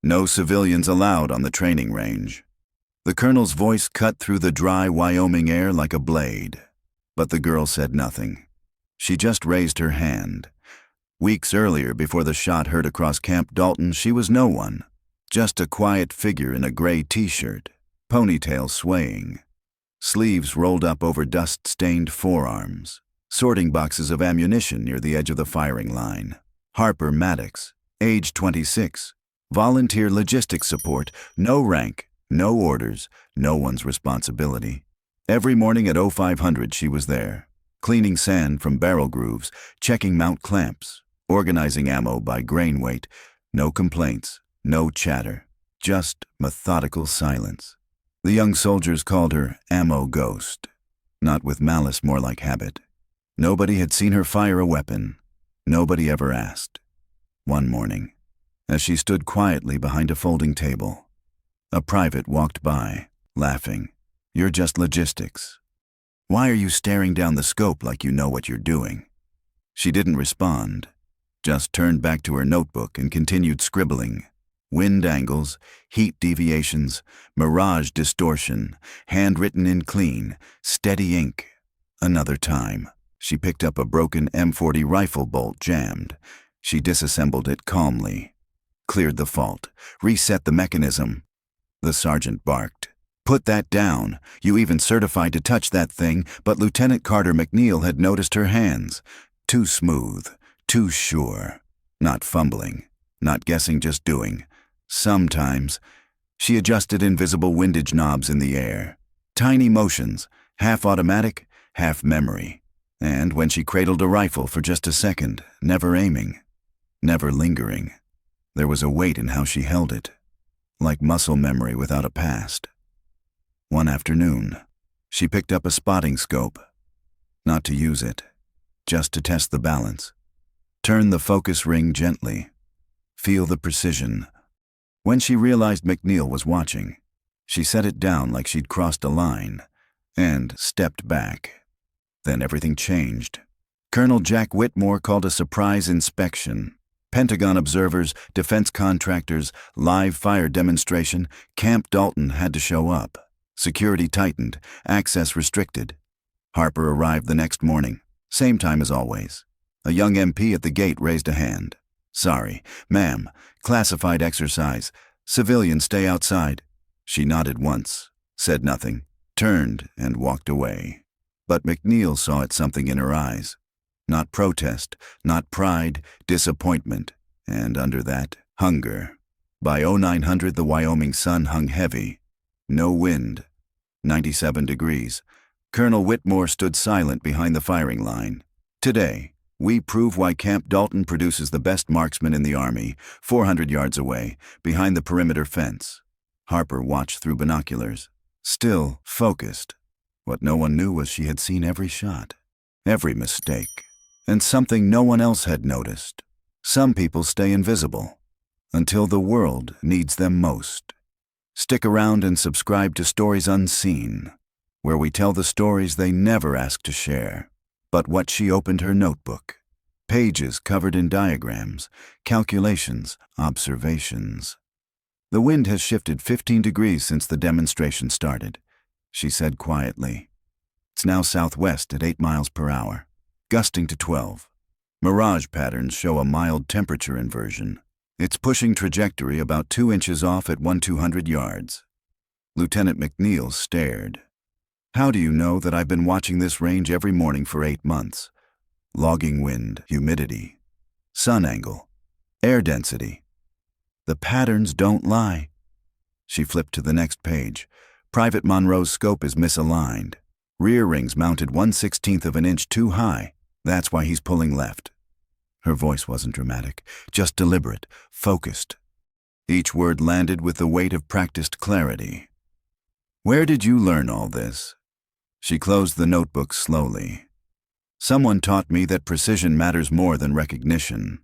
No civilians allowed on the training range. The colonel's voice cut through the dry Wyoming air like a blade. But the girl said nothing. She just raised her hand. Weeks earlier, before the shot heard across Camp Dalton, she was no one. Just a quiet figure in a gray t-shirt, ponytail swaying, sleeves rolled up over dust-stained forearms, sorting boxes of ammunition near the edge of the firing line. Harper Maddox, age 26, volunteer logistics support, no rank, no orders, no one's responsibility. Every morning at 0500 she was there, cleaning sand from barrel grooves, checking mount clamps, organizing ammo by grain weight. No complaints, no chatter, just methodical silence. The young soldiers called her Ammo Ghost, not with malice, more like habit. Nobody had seen her fire a weapon. Nobody ever asked. One morning, as she stood quietly behind a folding table, a private walked by, laughing. "You're just logistics. Why are you staring down the scope like you know what you're doing?" She didn't respond, just turned back to her notebook and continued scribbling. Wind angles, heat deviations, mirage distortion, handwritten in clean, steady ink. Another time, she picked up a broken M40 rifle bolt jammed. She disassembled it calmly, cleared the fault, reset the mechanism. The sergeant barked. "Put that down. You even certified to touch that thing," but Lieutenant Carter McNeil had noticed her hands. Too smooth, too sure. Not fumbling, not guessing, just doing. Sometimes, she adjusted invisible windage knobs in the air. Tiny motions, half automatic, half memory. And when she cradled a rifle for just a second, never aiming, never lingering, there was a weight in how she held it, like muscle memory without a past. One afternoon, she picked up a spotting scope, not to use it, just to test the balance. Turn the focus ring gently, feel the precision. When she realized McNeil was watching, she set it down like she'd crossed a line and stepped back. Then everything changed. Colonel Jack Whitmore called a surprise inspection. Pentagon observers, defense contractors, live fire demonstration. Camp Dalton had to show up. Security tightened, access restricted. Harper arrived the next morning, same time as always. A young MP at the gate raised a hand. "Sorry, ma'am, classified exercise. Civilians stay outside." She nodded once, said nothing, turned and walked away. But McNeil saw something in her eyes. Not protest, not pride, disappointment, and under that, hunger. By 0900 the Wyoming sun hung heavy. No wind. 97 degrees. Colonel Whitmore stood silent behind the firing line. "Today, we prove why Camp Dalton produces the best marksmen in the Army, 400 yards away, behind the perimeter fence." Harper watched through binoculars, still focused. What no one knew was she had seen every shot, every mistake, and something no one else had noticed. Some people stay invisible until the world needs them most. Stick around and subscribe to Stories Unseen, where we tell the stories they never ask to share. But what she opened her notebook. Pages covered in diagrams, calculations, observations. "The wind has shifted 15 degrees since the demonstration started," she said quietly. "It's now southwest at 8 miles per hour, gusting to 12. Mirage patterns show a mild temperature inversion. It's pushing trajectory about 2 inches off at 1,200 yards. Lieutenant McNeil stared. "How do you know that I've been watching this range every morning for 8 months? Logging wind, humidity, sun angle, air density. The patterns don't lie." She flipped to the next page. "Private Monroe's scope is misaligned. Rear rings mounted 1/16 of an inch too high. That's why he's pulling left." Her voice wasn't dramatic, just deliberate, focused. Each word landed with the weight of practiced clarity. "Where did you learn all this?" She closed the notebook slowly. "Someone taught me that precision matters more than recognition."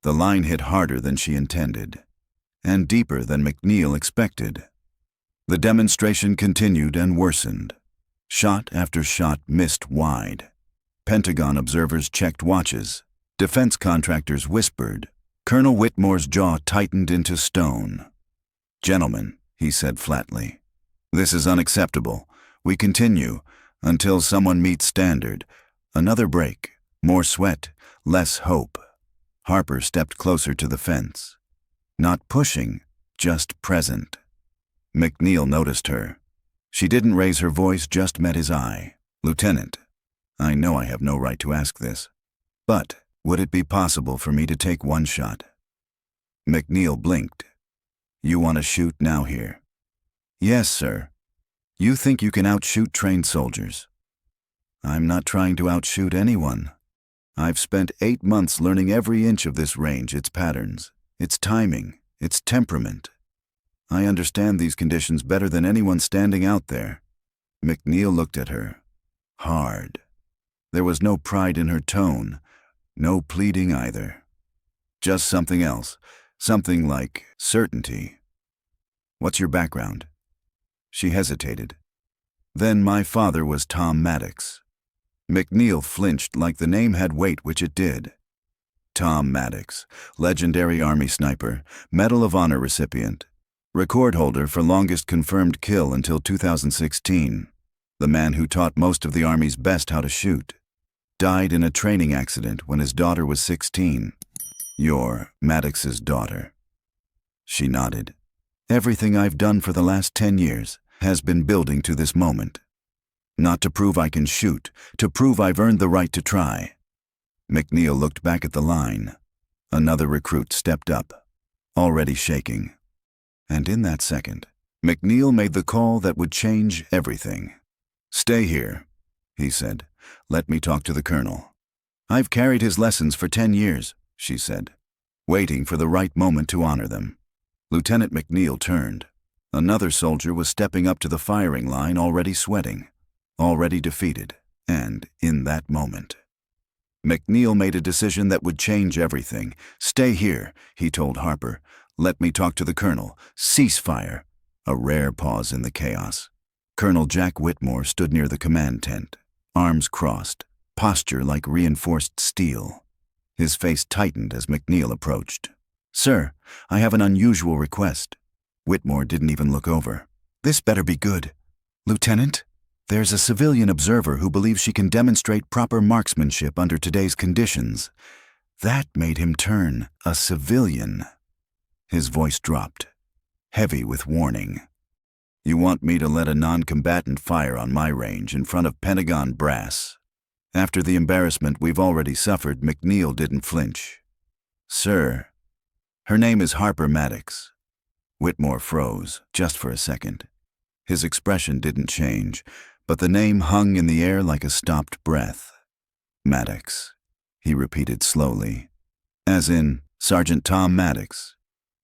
The line hit harder than she intended, and deeper than McNeil expected. The demonstration continued and worsened. Shot after shot missed wide. Pentagon observers checked watches. Defense contractors whispered. Colonel Whitmore's jaw tightened into stone. "Gentlemen," he said flatly, "this is unacceptable. We continue until someone meets standard. Another break, more sweat, less hope." Harper stepped closer to the fence. Not pushing, just present. McNeil noticed her. She didn't raise her voice, just met his eye. "Lieutenant, I know I have no right to ask this, but would it be possible for me to take one shot?" McNeil blinked. "You want to shoot now here?" "Yes, sir. You think you can outshoot trained soldiers?" "I'm not trying to outshoot anyone. I've spent 8 months learning every inch of this range, its patterns, its timing, its temperament. I understand these conditions better than anyone standing out there." McNeil looked at her. Hard. There was no pride in her tone, no pleading either. Just something else, something like certainty. "What's your background?" She hesitated. "Then my father was Tom Maddox." McNeil flinched like the name had weight, which it did. Tom Maddox, legendary Army sniper, Medal of Honor recipient, record holder for longest confirmed kill until 2016, the man who taught most of the Army's best how to shoot, died in a training accident when his daughter was 16. "You're Maddox's daughter." She nodded. "Everything I've done for the last 10 years has been building to this moment. Not to prove I can shoot, to prove I've earned the right to try." McNeil looked back at the line. Another recruit stepped up, already shaking. And in that second, McNeil made the call that would change everything. "Stay here," he said. "Let me talk to the colonel." "I've carried his lessons for 10 years, she said, waiting for the right moment to honor them. Lieutenant McNeil turned. Another soldier was stepping up to the firing line, already sweating, already defeated, and in that moment, McNeil made a decision that would change everything. "Stay here," he told Harper. "Let me talk to the colonel. Cease fire." A rare pause in the chaos. Colonel Jack Whitmore stood near the command tent, arms crossed, posture like reinforced steel. His face tightened as McNeil approached. "Sir, I have an unusual request." Whitmore didn't even look over. "This better be good." "Lieutenant, there's a civilian observer who believes she can demonstrate proper marksmanship under today's conditions." That made him turn. A civilian. His voice dropped, heavy with warning. "You want me to let a non-combatant fire on my range in front of Pentagon brass? After the embarrassment we've already suffered?" McNeil didn't flinch. "Sir, her name is Harper Maddox." Whitmore froze, just for a second. His expression didn't change, but the name hung in the air like a stopped breath. "Maddox," he repeated slowly. "As in Sergeant Tom Maddox?"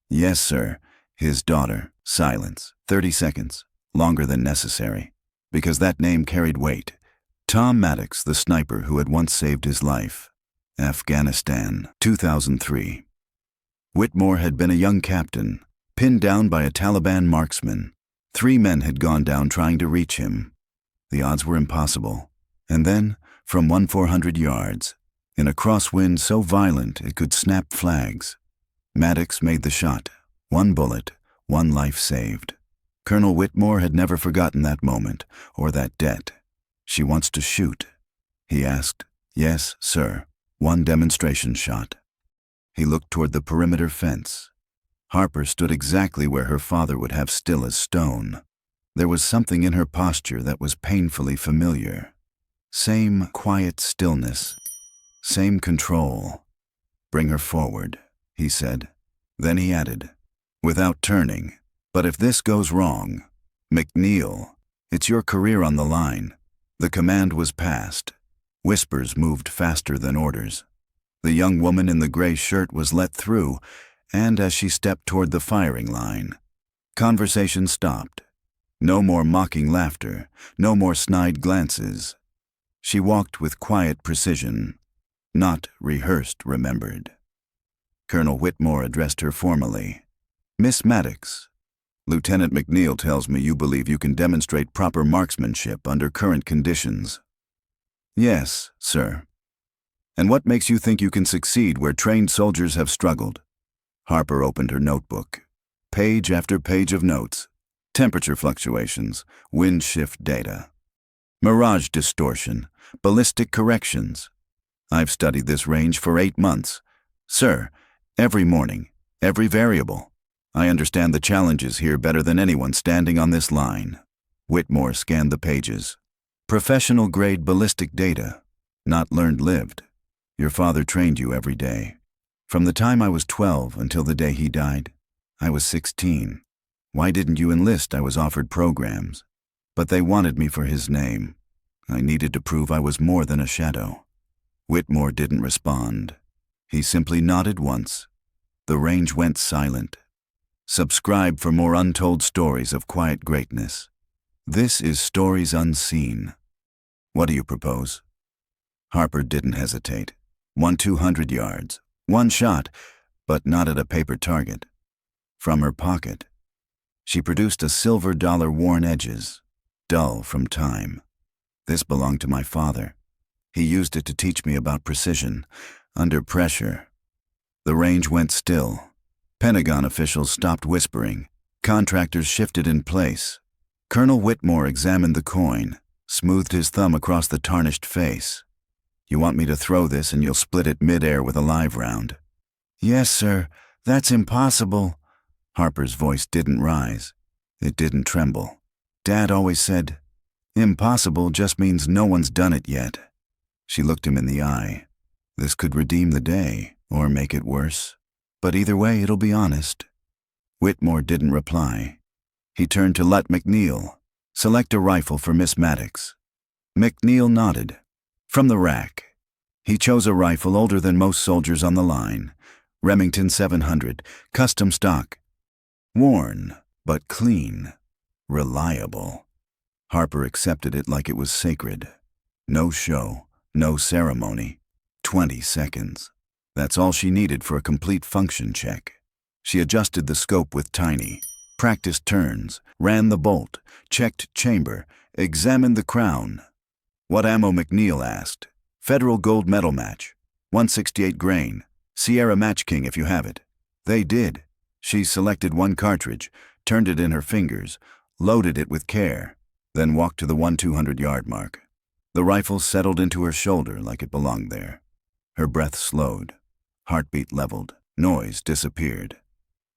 "Yes, sir. His daughter." Silence. 30 seconds. Longer than necessary. Because that name carried weight. Tom Maddox, the sniper who had once saved his life. Afghanistan, 2003. Whitmore had been a young captain, pinned down by a Taliban marksman. 3 men had gone down trying to reach him. The odds were impossible. And then, from 1,400 yards, in a crosswind so violent it could snap flags, Maddox made the shot. 1 bullet, 1 life saved. Colonel Whitmore had never forgotten that moment, or that debt. "She wants to shoot?" he asked. "Yes, sir. 1 demonstration shot." He looked toward the perimeter fence. Harper stood exactly where her father would have still as stone. There was something in her posture that was painfully familiar. Same quiet stillness, same control. "Bring her forward," he said. Then he added, without turning, "But if this goes wrong, McNeil, it's your career on the line." The command was passed. Whispers moved faster than orders. The young woman in the gray shirt was let through, and as she stepped toward the firing line, conversation stopped. No more mocking laughter, no more snide glances. She walked with quiet precision, not rehearsed, remembered. Colonel Whitmore addressed her formally. "Miss Maddox, Lieutenant McNeil tells me you believe you can demonstrate proper marksmanship under current conditions." "Yes, sir." "And what makes you think you can succeed where trained soldiers have struggled?" Harper opened her notebook. Page after page of notes. Temperature fluctuations, wind shift data. Mirage distortion, ballistic corrections. I've studied this range for 8 months. Sir, every morning, every variable. I understand the challenges here better than anyone standing on this line. Whitmore scanned the pages. Professional-grade ballistic data, not learned-lived. Your father trained you every day. From the time I was 12 until the day he died, I was 16. Why didn't you enlist? I was offered programs. But they wanted me for his name. I needed to prove I was more than a shadow. Whitmore didn't respond. He simply nodded once. The range went silent. Subscribe for more untold stories of quiet greatness. This is Stories Unseen. What do you propose? Harper didn't hesitate. 200 yards. One shot, but not at a paper target. From her pocket, she produced a silver dollar, worn edges, dull from time. This belonged to my father. He used it to teach me about precision, under pressure. The range went still. Pentagon officials stopped whispering. Contractors shifted in place. Colonel Whitmore examined the coin, smoothed his thumb across the tarnished face. You want me to throw this and you'll split it mid-air with a live round? Yes, sir. That's impossible. Harper's voice didn't rise. It didn't tremble. Dad always said, impossible just means no one's done it yet. She looked him in the eye. This could redeem the day, or make it worse. But either way, it'll be honest. Whitmore didn't reply. He turned to Lut McNeil. Select a rifle for Miss Maddox. McNeil nodded. From the rack. He chose a rifle older than most soldiers on the line. Remington 700, custom stock. Worn, but clean. Reliable. Harper accepted it like it was sacred. No show, no ceremony. 20 seconds. That's all she needed for a complete function check. She adjusted the scope with Tiny, practiced turns, ran the bolt, checked chamber, examined the crown. What ammo? McNeil asked. Federal gold medal match. 168 grain. Sierra Match King if you have it. They did. She selected one cartridge, turned it in her fingers, loaded it with care, then walked to the 200-yard mark. The rifle settled into her shoulder like it belonged there. Her breath slowed. Heartbeat leveled. Noise disappeared.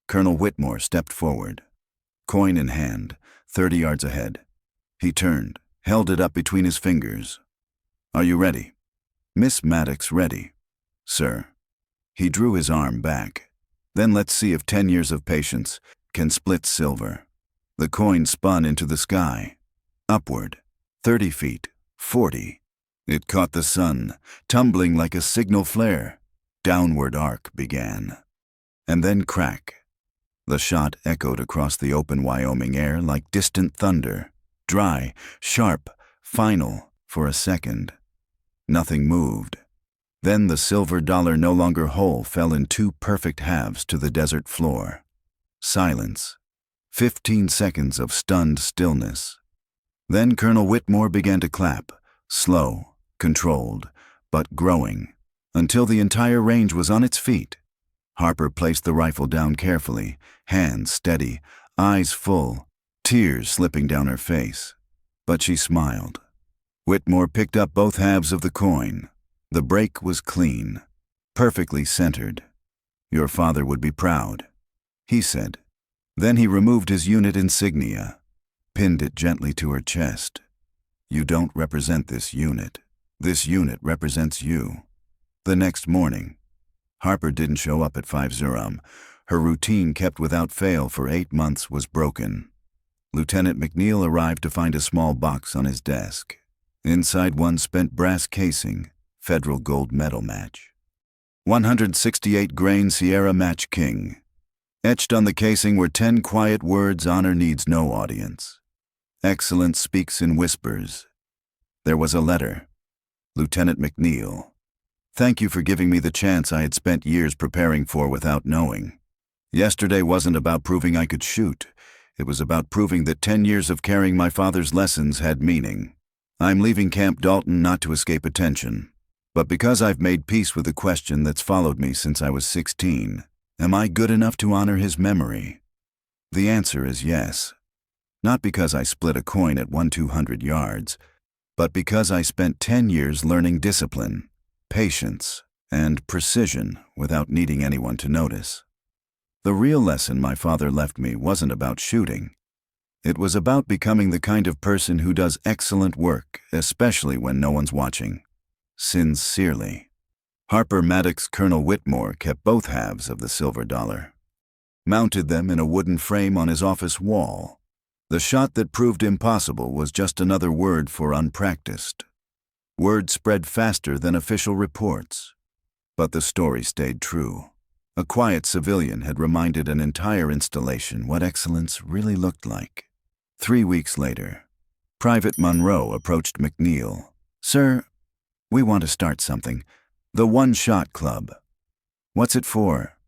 Colonel Whitmore stepped forward. Coin in hand, 30 yards ahead. He turned, held it up between his fingers. Are you ready? Miss Maddox ready. Sir. He drew his arm back. Then let's see if 10 years of patience can split silver. The coin spun into the sky. Upward. 30 feet. 40. It caught the sun, tumbling like a signal flare. Downward arc began. And then crack. The shot echoed across the open Wyoming air like distant thunder. Dry, sharp, final for a second. Nothing moved. Then the silver dollar, no longer whole, fell in 2 perfect halves to the desert floor. Silence. 15 seconds of stunned stillness. Then Colonel Whitmore began to clap, slow, controlled, but growing, until the entire range was on its feet. Harper placed the rifle down carefully, hands steady, eyes full, tears slipping down her face. But she smiled. Whitmore picked up both halves of the coin. The break was clean, perfectly centered. Your father would be proud, he said. Then he removed his unit insignia, pinned it gently to her chest. You don't represent this unit. This unit represents you. The next morning, Harper didn't show up at 5-0. Her routine, kept without fail for 8 months, was broken. Lieutenant McNeil arrived to find a small box on his desk. Inside, one spent brass casing, Federal gold medal match. 168 grain Sierra Match King. Etched on the casing were 10 quiet words: honor needs no audience. Excellence speaks in whispers. There was a letter. Lieutenant McNeil. Thank you for giving me the chance I had spent years preparing for without knowing. Yesterday wasn't about proving I could shoot. It was about proving that 10 years of carrying my father's lessons had meaning. I'm leaving Camp Dalton not to escape attention, but because I've made peace with the question that's followed me since I was 16, Am I good enough to honor his memory? The answer is yes. Not because I split a coin at 200 yards, but because I spent 10 years learning discipline, patience, and precision without needing anyone to notice. The real lesson my father left me wasn't about shooting. It was about becoming the kind of person who does excellent work, especially when no one's watching. Sincerely. Harper Maddox Colonel Whitmore kept both halves of the silver dollar. Mounted them in a wooden frame on his office wall. The shot that proved impossible was just another word for unpracticed. Word spread faster than official reports. But the story stayed true. A quiet civilian had reminded an entire installation what excellence really looked like. 3 weeks later, Private Monroe approached McNeil. "Sir, we want to start something. The One-Shot Club." "What's it for?"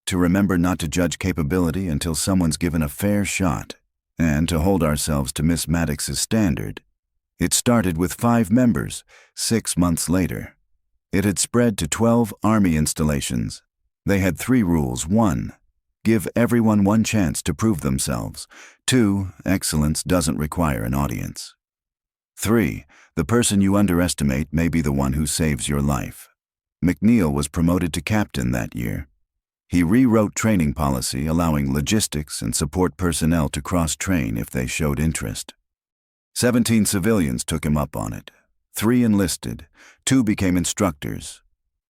"To remember not to judge capability until someone's given a fair shot, and to hold ourselves to Miss Maddox's standard." It started with 5 members. 6 months later, it had spread to 12 Army installations. They had 3 rules. 1. Give everyone one chance to prove themselves. 2. Excellence doesn't require an audience. 3. The person you underestimate may be the one who saves your life. McNeil was promoted to captain that year. He rewrote training policy, allowing logistics and support personnel to cross-train if they showed interest. 17 civilians took him up on it. 3 enlisted, 2 became instructors.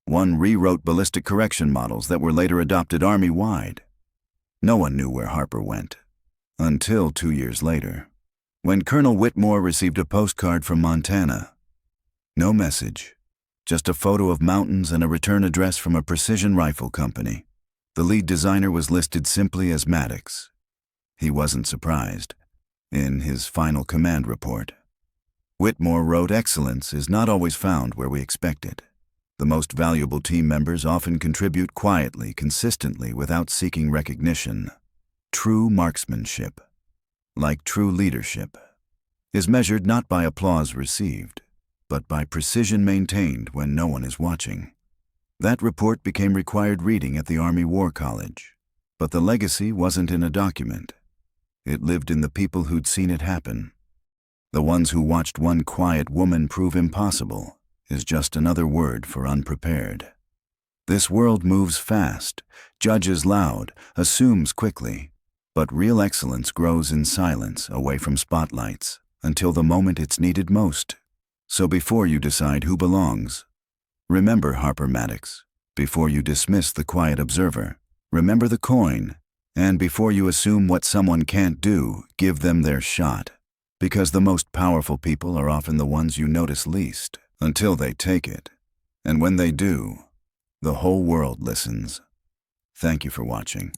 1 rewrote ballistic correction models that were later adopted Army-wide. No one knew where Harper went, until 2 years later, when Colonel Whitmore received a postcard from Montana. No message, just a photo of mountains and a return address from a precision rifle company. The lead designer was listed simply as Maddox. He wasn't surprised. In his final command report, Whitmore wrote, "Excellence is not always found where we expect it. The most valuable team members often contribute quietly, consistently, without seeking recognition. True marksmanship, like true leadership, is measured not by applause received, but by precision maintained when no one is watching." That report became required reading at the Army War College. But the legacy wasn't in a document. It lived in the people who'd seen it happen. The ones who watched one quiet woman prove impossible is just another word for unprepared. This world moves fast, judges loud, assumes quickly, but real excellence grows in silence, away from spotlights, until the moment it's needed most. So before you decide who belongs, remember Harper Maddox. Before you dismiss the quiet observer, remember the coin. And before you assume what someone can't do, give them their shot. Because the most powerful people are often the ones you notice least, until they take it. And when they do, the whole world listens. Thank you for watching.